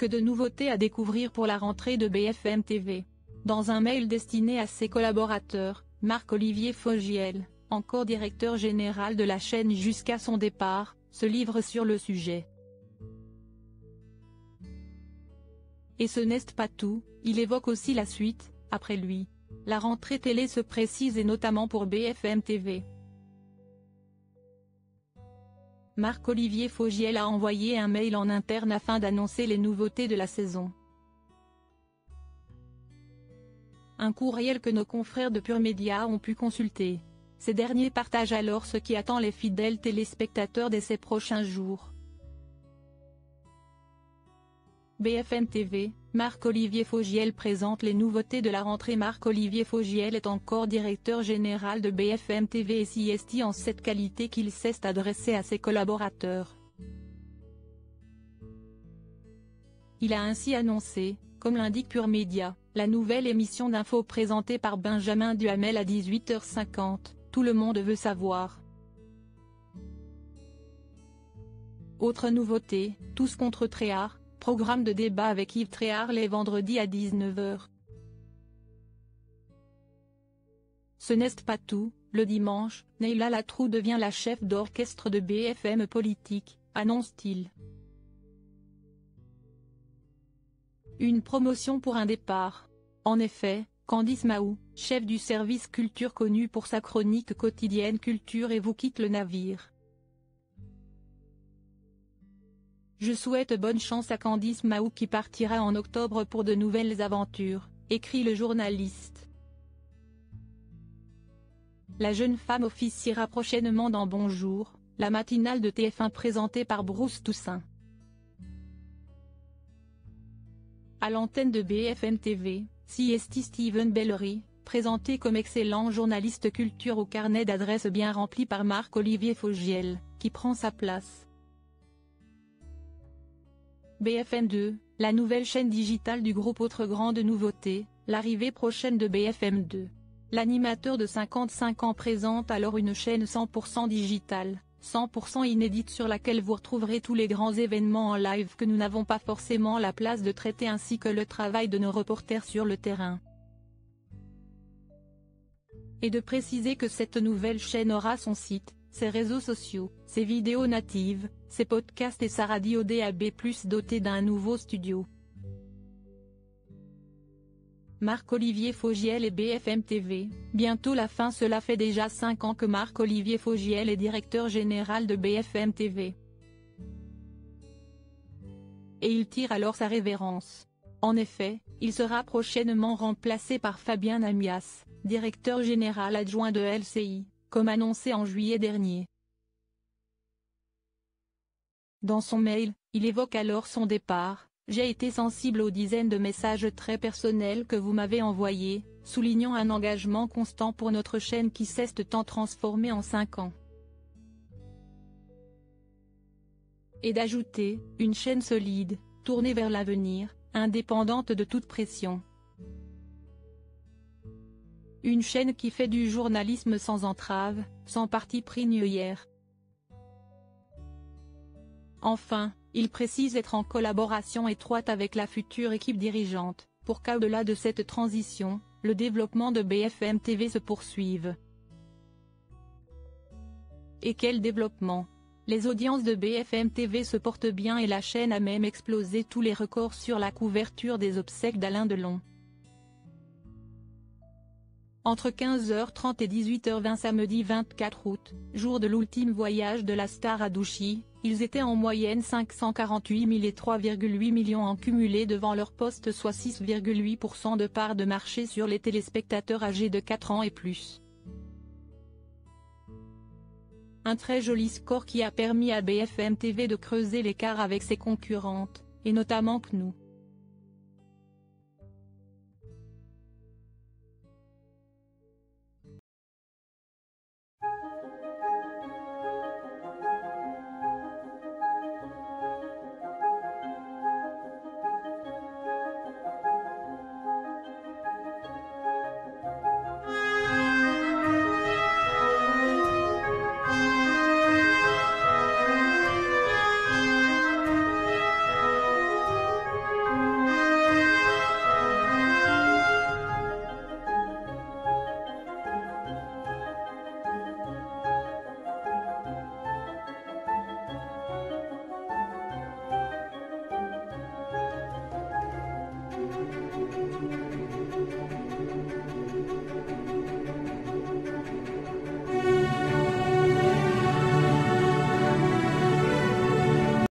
Que de nouveautés à découvrir pour la rentrée de BFM TV. Dans un mail destiné à ses collaborateurs, Marc-Olivier Fogiel, encore directeur général de la chaîne jusqu'à son départ, se livre sur le sujet. Et ce n'est pas tout, il évoque aussi la suite, après lui. La rentrée télé se précise et notamment pour BFM TV. Marc-Olivier Fogiel a envoyé un mail en interne afin d'annoncer les nouveautés de la saison. Un courriel que nos confrères de Pure Média ont pu consulter. Ces derniers partagent alors ce qui attend les fidèles téléspectateurs dès ces prochains jours. BFM TV, Marc-Olivier Fogiel présente les nouveautés de la rentrée. Marc-Olivier Fogiel est encore directeur général de BFM TV et CST en cette qualité qu'il s'est adressé à ses collaborateurs. Il a ainsi annoncé, comme l'indique Pure Média, la nouvelle émission d'info présentée par Benjamin Duhamel à 18h50, Tout le monde veut savoir. Autre nouveauté, Tous contre Tréhard, programme de débat avec Yves Tréhard les vendredis à 19h. Ce n'est pas tout, le dimanche, Neila Latroux devient la chef d'orchestre de BFM Politique, annonce-t-il. Une promotion pour un départ. En effet, Candice Mahou, chef du service culture connu pour sa chronique quotidienne Culture et vous quitte le navire. Je souhaite bonne chance à Candice Mahou qui partira en octobre pour de nouvelles aventures, écrit le journaliste. La jeune femme officiera prochainement dans Bonjour, la matinale de TF1 présentée par Bruce Toussaint. À l'antenne de BFM TV, CST Steven Bellery, présenté comme excellent journaliste culture au carnet d'adresses bien rempli par Marc-Olivier Fogiel, qui prend sa place. BFM 2, la nouvelle chaîne digitale du groupe. Autre grande nouveauté, l'arrivée prochaine de BFM 2. L'animateur de 55 ans présente alors une chaîne 100% digitale, 100% inédite sur laquelle vous retrouverez tous les grands événements en live que nous n'avons pas forcément la place de traiter ainsi que le travail de nos reporters sur le terrain. Et de préciser que cette nouvelle chaîne aura son site, ses réseaux sociaux, ses vidéos natives, ses podcasts et sa radio DAB+, dotée d'un nouveau studio. Marc-Olivier Fogiel et BFM TV, bientôt la fin. Cela fait déjà 5 ans que Marc-Olivier Fogiel est directeur général de BFM TV. Et il tire alors sa révérence. En effet, il sera prochainement remplacé par Fabien Amias, directeur général adjoint de LCI, comme annoncé en juillet dernier. Dans son mail, il évoque alors son départ. J'ai été sensible aux dizaines de messages très personnels que vous m'avez envoyés, soulignant un engagement constant pour notre chaîne qui s'est tant transformée en 5 ans. Et d'ajouter, une chaîne solide, tournée vers l'avenir, indépendante de toute pression. Une chaîne qui fait du journalisme sans entrave, sans parti pris ni œillère. Enfin, il précise être en collaboration étroite avec la future équipe dirigeante, pour qu'au-delà de cette transition, le développement de BFM TV se poursuive. Et quel développement! Les audiences de BFM TV se portent bien et la chaîne a même explosé tous les records sur la couverture des obsèques d'Alain Delon. Entre 15h30 et 18h20 samedi 24 août, jour de l'ultime voyage de la star à Douchy, ils étaient en moyenne 548 000 et 3,8 millions en cumulé devant leur poste, soit 6,8% de part de marché sur les téléspectateurs âgés de 4 ans et plus. Un très joli score qui a permis à BFM TV de creuser l'écart avec ses concurrentes, et notamment CNOU.